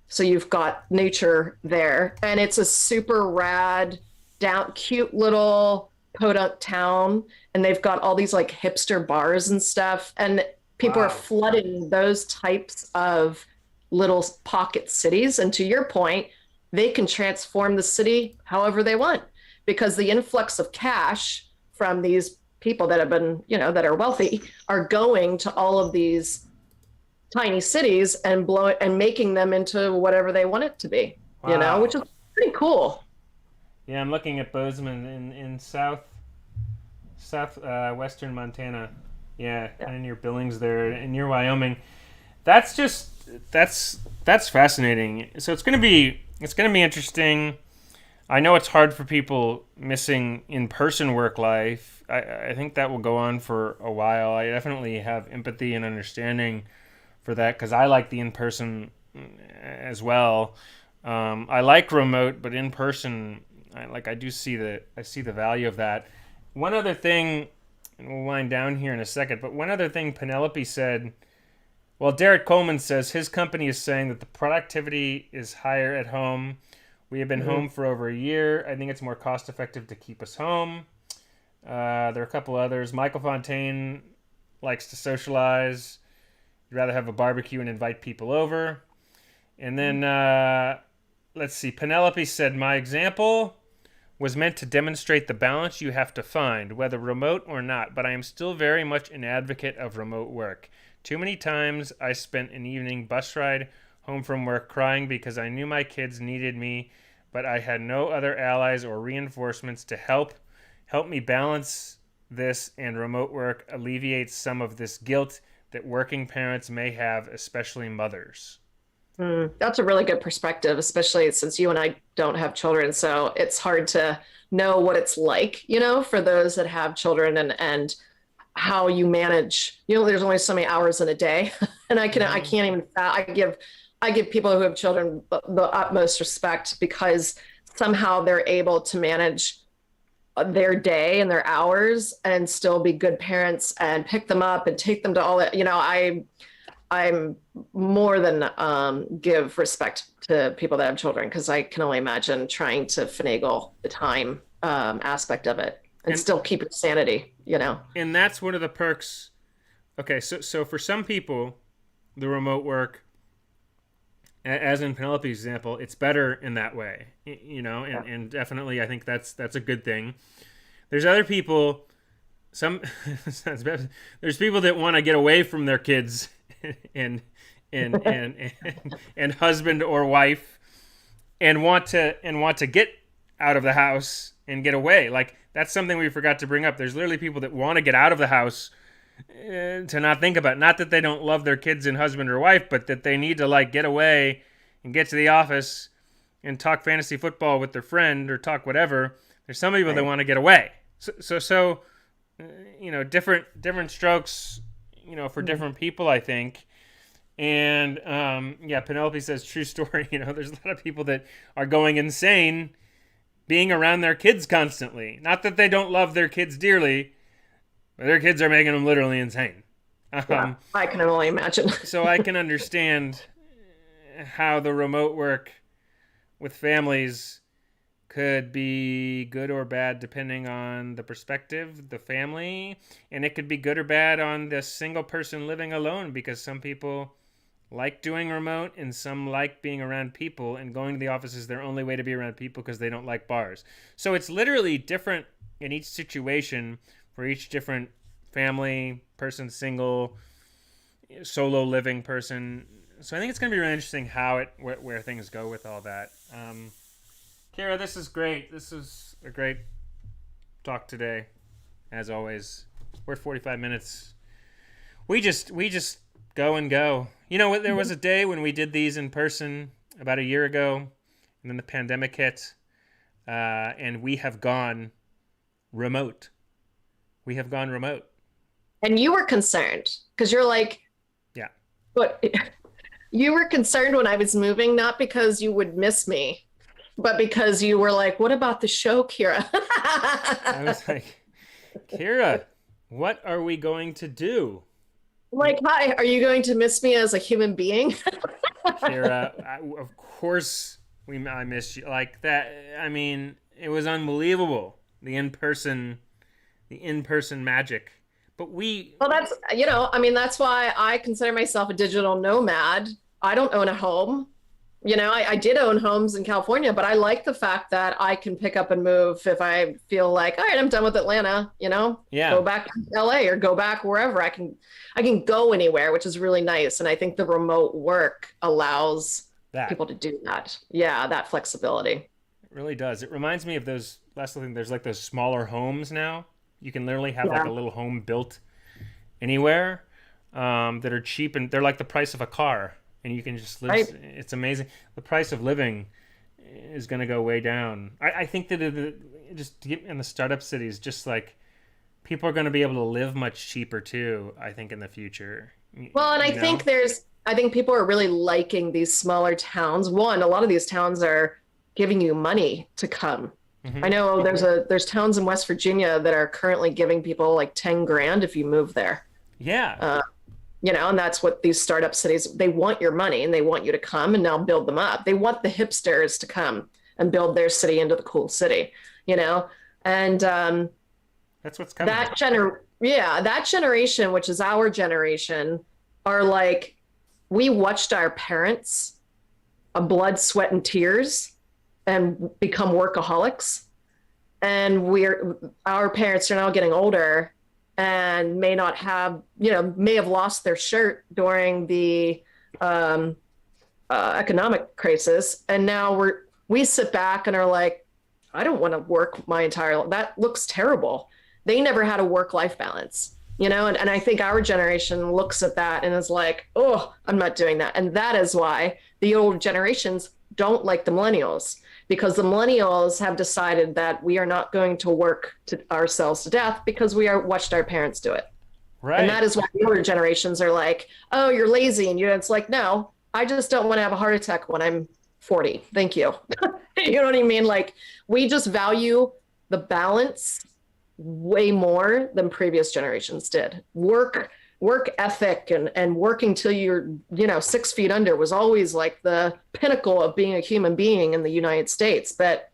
Speaker 2: So you've got nature there. And it's a super rad, down, cute little podunk town, and they've got all these like hipster bars and stuff, and people are
Speaker 1: Wow.
Speaker 2: flooding those types of little pocket cities. And to your point, they can transform the city however they want, because the influx of cash from these people that have been, that are wealthy, are going to all of these tiny cities and blow it and making them into whatever they want it to be, which
Speaker 1: Wow.
Speaker 2: is pretty cool.
Speaker 1: Yeah, I'm looking at Bozeman in south western Montana. Yeah,
Speaker 2: Yeah.
Speaker 1: kind of near Billings there, and near Wyoming. That's just that's fascinating. So it's gonna be interesting. I know it's hard for people missing in-person work life. I think that will go on for a while. I definitely have empathy and understanding for that because I like the in-person as well. I like remote, but in person, I see the value of that. One other thing, and we'll wind down here in a second, but one other thing Penelope said. Well, Derek Coleman says his company is saying that the productivity is higher at home. We have been
Speaker 2: Mhm.
Speaker 1: home for over a year. I think it's more cost effective to keep us home. There are a couple others. Michael Fontaine likes to socialize. He'd rather have a barbecue and invite people over. And then let's see. Penelope said, "My example was meant to demonstrate the balance you have to find, whether remote or not, but I am still very much an advocate of remote work. Too many times I spent an evening bus ride home from work crying because I knew my kids needed me, but I had no other allies or reinforcements to help me balance this, and remote work alleviates some of this guilt that working parents may have, especially mothers."
Speaker 2: That's a really good perspective, especially since you and I don't have children. So it's hard to know what it's like, for those that have children, and how you manage. There's only so many hours in a day, and I
Speaker 1: Mm-hmm.
Speaker 2: can't even. I give people who have children the utmost respect, because somehow they're able to manage their day and their hours and still be good parents and pick them up and take them to all that. I'm more than give respect to people that have children, because I can only imagine trying to finagle the time aspect of it and
Speaker 1: And
Speaker 2: still keep your sanity.
Speaker 1: and that's one of the perks. Okay, so for some people, the remote work, as in Penelope's example, it's better in that way,
Speaker 2: Yeah.
Speaker 1: and definitely I think that's a good thing. There's other people, some there's people that want to get away from their kids and and husband or wife, and want to get out of the house and get away. Like, that's something we forgot to bring up. There's literally people that want to get out of the house, to not think about it. Not that they don't love their kids and husband or wife, but that they need to like get away and get to the office and talk fantasy football with their friend or talk whatever. There's some people that
Speaker 2: Right.
Speaker 1: want to get away. So different strokes, for
Speaker 2: Mhm.
Speaker 1: different people, I think. And yeah, Penelope says, true story. There's a lot of people that are going insane being around their kids constantly. Not that they don't love their kids dearly, but their kids are making them literally insane.
Speaker 2: Yeah,
Speaker 1: Um,
Speaker 2: I can only imagine.
Speaker 1: so I can understand how the remote work with families could be good or bad depending on the perspective, the family, and it could be good or bad on the single person living alone, because some people like doing remote and some like being around people, and going to the office is their only way to be around people because they don't like bars. So it's literally different in each situation for each different family, person, single, solo living person. So I think it's going to be really interesting how where things go with all that. Kara, this is great. This is a great talk today, as always. We're at 45 minutes. We just go and go. There was a day when we did these in person about a year ago, and then the pandemic hit, and we have gone remote. We have gone remote.
Speaker 2: And you were concerned because you're like,
Speaker 1: Yeah.
Speaker 2: but you were concerned when I was moving, not because you would miss me, but because you were like, what about the show, Kira?
Speaker 1: I was like, Kira, what are we going to do?
Speaker 2: Like, hi, are you going to miss me as a human being?
Speaker 1: Kira, of course I missed you like that. I mean, it was unbelievable. the in-person, the in-person magic. But we,
Speaker 2: Well, that's, I mean, that's why I consider myself a digital nomad. I don't own a home. I did own homes in California, but I like the fact that I can pick up and move if I feel like, all right, I'm done with Atlanta,
Speaker 1: yeah,
Speaker 2: go back to LA or go back wherever. I can go anywhere, which is really nice. And I think the remote work allows
Speaker 1: that
Speaker 2: people to do that. Yeah, that flexibility.
Speaker 1: it really does. It reminds me of those last thing. There's like those smaller homes now. You can literally have like
Speaker 2: Yeah,
Speaker 1: a little home built anywhere, that are cheap and they're like the price of a car, and you can just live.
Speaker 2: right.
Speaker 1: It's amazing. The price of living is going to go way down. I think that just in the startup cities, just like people are going to be able to live much cheaper too. I think in the future,
Speaker 2: Well, and
Speaker 1: you know.
Speaker 2: I think people are really liking these smaller towns. One, a lot of these towns are giving you money to come. I
Speaker 1: Hmm.
Speaker 2: know there's towns in West Virginia that are currently giving people like 10 grand if you move there.
Speaker 1: Yeah,
Speaker 2: Uh, and that's what these startup cities, they want your money and they want you to come and now build them up. They want the hipsters to come and build their city into the cool city, you know? And
Speaker 1: that's what's coming.
Speaker 2: that generation, which is our generation, are like, we watched our parents blood, sweat, and tears and become workaholics. And our parents are now getting older and may not have, may have lost their shirt during the um, economic crisis. And now we sit back and are like, I don't want to work my entire life. That looks terrible. They never had a work-life balance, and I think our generation looks at that and is like, oh, I'm not doing that. And that is why the old generations don't like the millennials, because the millennials have decided that we are not going to work to ourselves to death because we are watched our parents do it. And that
Speaker 1: Right.
Speaker 2: is why the older generations are like, oh, you're lazy. And it's like, no, I just don't want to have a heart attack when I'm 40. Thank you. You know what I mean? Like, we just value the balance way more than previous generations did. Work ethic and working till you're 6 feet under was always like the pinnacle of being a human being in the United States. But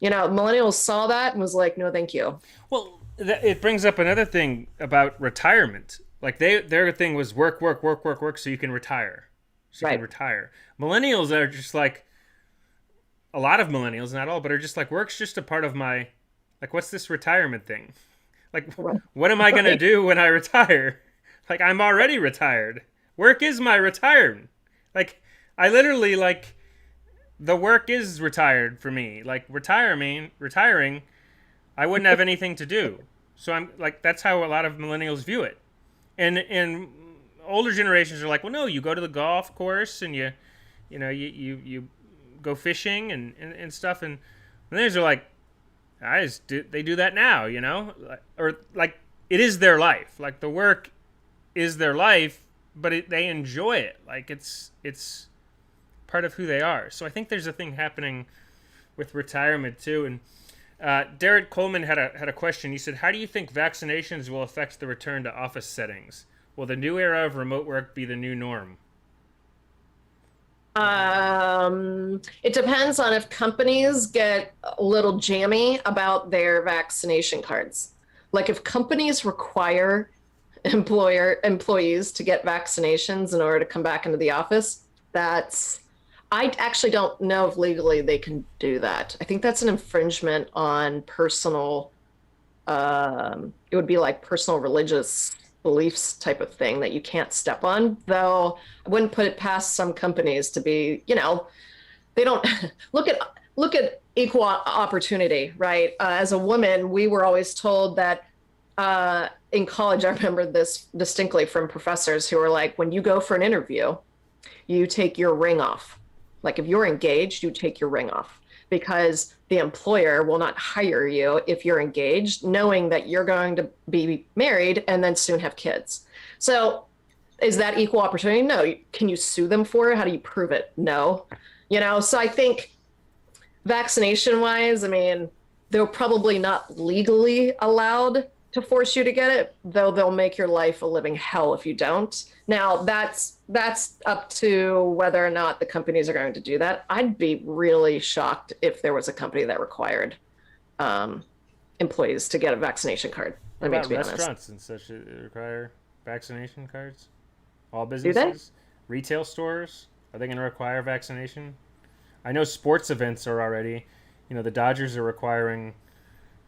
Speaker 2: millennials saw that and was like, no, thank you.
Speaker 1: Well, it brings up another thing about retirement. Like their thing was work, work, work, work, work, so you can retire. So you can
Speaker 2: Right.
Speaker 1: retire. Millennials are just like a lot of millennials, not all, but are just like work's just a part of my like what's this retirement thing? Like what am I gonna
Speaker 2: Right.
Speaker 1: do when I retire? Like I'm already retired. Work is my retirement. Like I literally like the work is retired for me. Like retiring, I wouldn't have anything to do. So I'm like that's how a lot of millennials view it. And older generations are like, well, no, you go to the golf course and you go fishing and stuff. And millennials are like, they do that now, or like it is their life. Like the work is their life, but they enjoy it. Like it's part of who they are. So I think there's a thing happening with retirement too. And Derek Coleman had a question. He said, "How do you think vaccinations will affect the return to office settings? Will the new era of remote work be the new norm?"
Speaker 2: It depends on if companies get a little jammy about their vaccination cards. Like if companies require employees to get vaccinations in order to come back into the office, I actually don't know if legally they can do that. I think that's an infringement on it would be like personal religious beliefs type of thing that you can't step on. Though I wouldn't put it past some companies to be, they don't look at equal opportunity, right? As a woman, we were always told that in college, I remember this distinctly from professors who were like, when you go for an interview, you take your ring off. Like if you're engaged, you take your ring off because the employer will not hire you if you're engaged, knowing that you're going to be married and then soon have kids. So is that equal opportunity? No. Can you sue them for it? How do you prove it? No. So I think vaccination wise, I mean, they're probably not legally allowed to force you to get it, though they'll make your life a living hell if you don't. Now, that's up to whether or not the companies are going to do that. I'd be really shocked if there was a company that required um, employees to get a vaccination card.
Speaker 1: What
Speaker 2: I mean, to
Speaker 1: about
Speaker 2: be honest.
Speaker 1: restaurants and such that require vaccination cards? All
Speaker 2: Do they?
Speaker 1: businesses? Retail stores? Are they going to require vaccination? I know sports events are already, the Dodgers are requiring,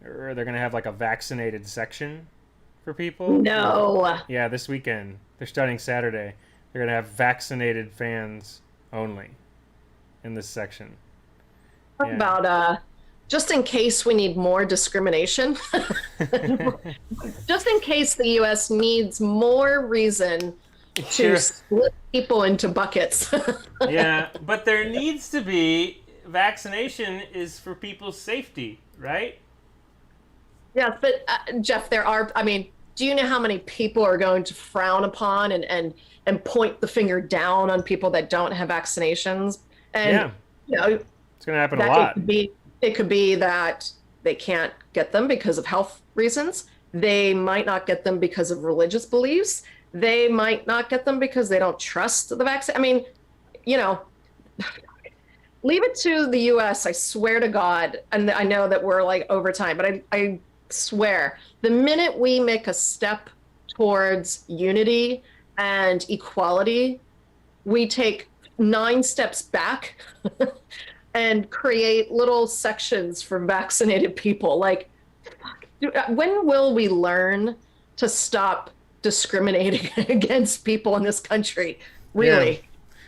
Speaker 1: or they're going to have like a vaccinated section for people.
Speaker 2: No.
Speaker 1: Yeah, this weekend. They're starting Saturday. They're going to have vaccinated fans only in this section.
Speaker 2: Talk
Speaker 1: Yeah.
Speaker 2: about just in case we need more discrimination. Just in case the US needs more reason to
Speaker 1: Sure.
Speaker 2: split people into buckets.
Speaker 1: Yeah, but there needs to be vaccination is for people's safety, right?
Speaker 2: Yes, but Jeff, I mean, do you know how many people are going to frown upon and point the finger down on people that don't have vaccinations? And,
Speaker 1: Yeah.
Speaker 2: you know,
Speaker 1: It's going to happen a
Speaker 2: that
Speaker 1: lot.
Speaker 2: it could be that they can't get them because of health reasons. They might not get them because of religious beliefs. They might not get them because they don't trust the vaccine. I mean, leave it to the US, I swear to God. And I know that we're like over time, but I swear the minute we make a step towards unity and equality, we take 9 steps back and create little sections for vaccinated people. Like, when will we learn to stop discriminating against people in this country? Really?
Speaker 1: Yeah.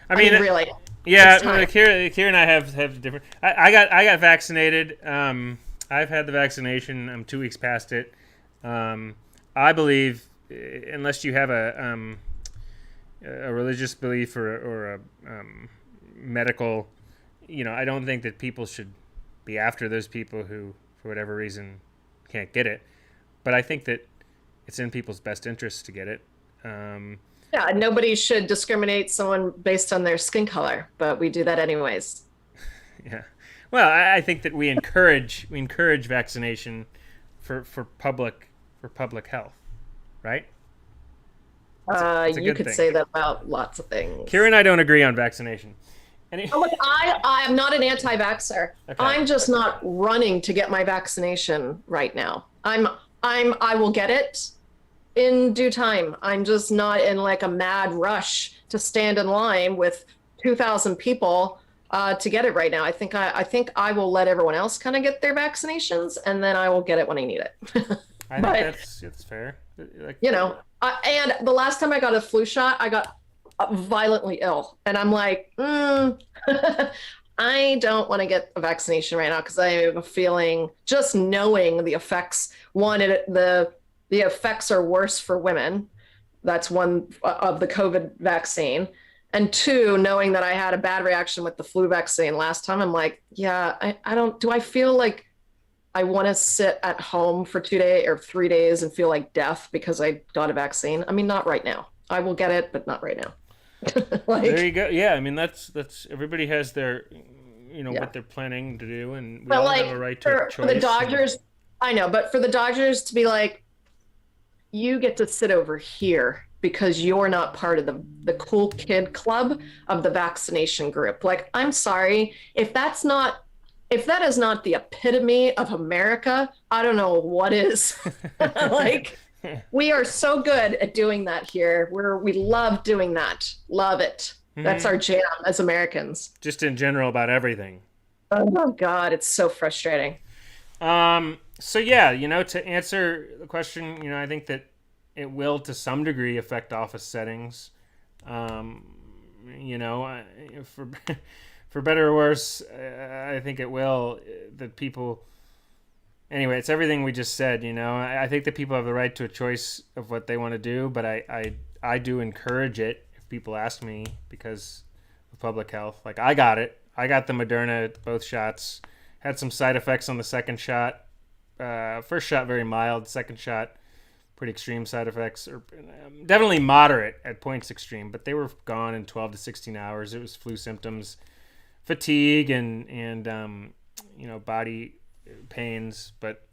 Speaker 1: I mean,
Speaker 2: really.
Speaker 1: Yeah,
Speaker 2: It's time.
Speaker 1: Kira and I have different. I got vaccinated. I've had the vaccination. I'm 2 weeks past it. I believe unless you have a religious belief or a medical, I don't think that people should be after those people who, for whatever reason, can't get it. But I think that it's in people's best interest to get it.
Speaker 2: Yeah, nobody should discriminate someone based on their skin color, but we do that anyways.
Speaker 1: Yeah. Well, I think that we encourage vaccination for public health, right? It's a
Speaker 2: You
Speaker 1: good
Speaker 2: could
Speaker 1: thing.
Speaker 2: say that about lots of things.
Speaker 1: Kira and I don't agree on vaccination.
Speaker 2: Oh, look, I am not an anti-vaxxer.
Speaker 1: Okay.
Speaker 2: I'm just not running to get my vaccination right now. I will get it in due time. I'm just not in like a mad rush to stand in line with 2,000 people to get it right now. I think I will let everyone else kind of get their vaccinations, and then I will get it when I need it.
Speaker 1: I think that's fair. Like,
Speaker 2: And the last time I got a flu shot, I got violently ill, and I'm like, I don't want to get a vaccination right now because I have a feeling, just knowing the effects. One, the effects are worse for women. That's one of the COVID vaccine. And 2, knowing that I had a bad reaction with the flu vaccine last time, I'm like, yeah, do I feel like I want to sit at home for 2 days or 3 days and feel like death because I got a vaccine? I mean, not right now. I will get it, but not right now.
Speaker 1: there you go. Yeah, I mean that's everybody has their, what they're planning to do, and we all have a right to a choice.
Speaker 2: For the Dodgers, I know, but for the Dodgers to be like, you get to sit over here because you're not part of the cool kid club of the vaccination group. Like, I'm sorry, if that is not the epitome of America, I don't know what is. Like, we are so good at doing that here. We love doing that. Love it. That's our jam as Americans.
Speaker 1: Just in general about everything.
Speaker 2: Oh God, it's so frustrating.
Speaker 1: So yeah, to answer the question, I think that it will to some degree affect office settings. For better or worse, I think it will. That people. Anyway, it's everything we just said. I think that people have the right to a choice of what they want to do, but I do encourage it if people ask me because of public health. Like, I got it. I got the Moderna, both shots. Had some side effects on the second shot. First shot very mild. Second shot pretty extreme side effects, or definitely moderate at points extreme, but they were gone in 12 to 16 hours. It was flu symptoms, fatigue, and body pains, but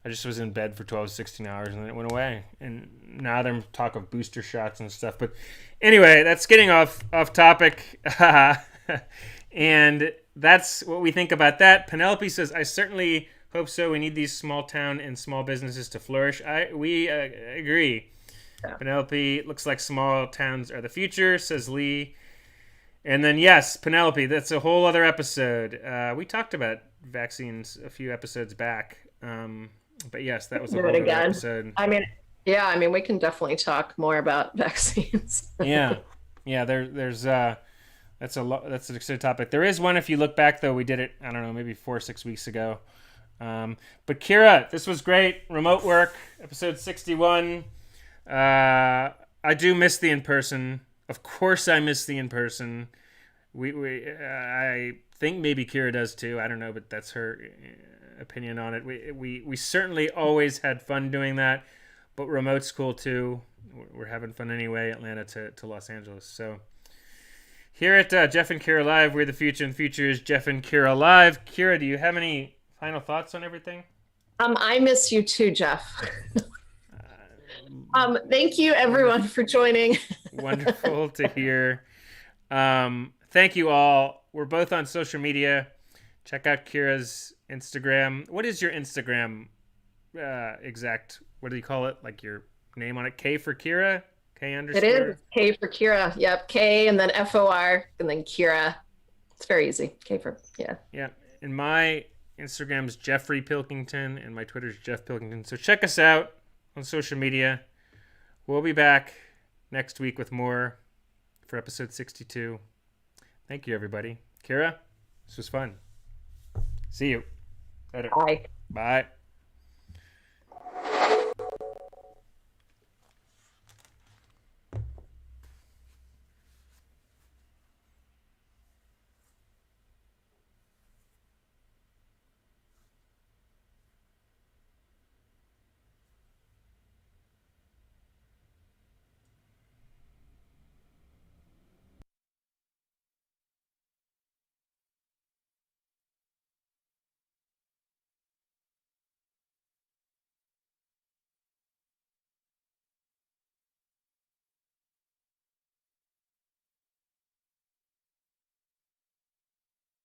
Speaker 1: I just was in bed for 12 to 16 hours and then it went away. And now there's talk of booster shots and stuff. But anyway, that's getting off topic. And that's what we think about that. Penelope says, I certainly Hope so. We need these small town and small businesses to flourish. We agree.
Speaker 2: Yeah.
Speaker 1: Penelope, looks like small towns are the future, says Lee. And then, yes, Penelope, that's a whole other episode. We talked about vaccines a few episodes back. But yes, that was a whole other episode.
Speaker 2: I mean, yeah, I mean, we can definitely talk more about vaccines.
Speaker 1: Yeah. There's that's an exciting topic. There is one, if you look back, though, we did it, I don't know, maybe 4 or 6 weeks ago. But Kira, this was great. Remote work, episode 61. I do miss the in-person. Of course I miss the in-person. I think maybe Kira does too. I don't know, but that's her opinion on it. We certainly always had fun doing that, but remote's cool too. We're having fun anyway, Atlanta to Los Angeles. So here at Jeff and Kira Live, we're the future, and the future is Jeff and Kira Live. Kira, do you have any final thoughts on everything?
Speaker 2: I miss you too, Jeff. Thank you everyone for joining.
Speaker 1: Wonderful to hear. Thank you all. We're both on social media. Check out Kira's Instagram. What is your Instagram exact? What do you call it? Like your name on it? K for Kira? K underscore?
Speaker 2: It is K for Kira. Yep. K and then FOR and then Kira. It's very easy. K for, yeah.
Speaker 1: Yeah. And my Instagram's Jeffrey Pilkington and my Twitter's Jeff Pilkington. So check us out on social media. We'll be back next week with more for episode 62. Thank you, everybody. Kira, this was fun. See you. Later.
Speaker 2: Bye.
Speaker 1: Bye.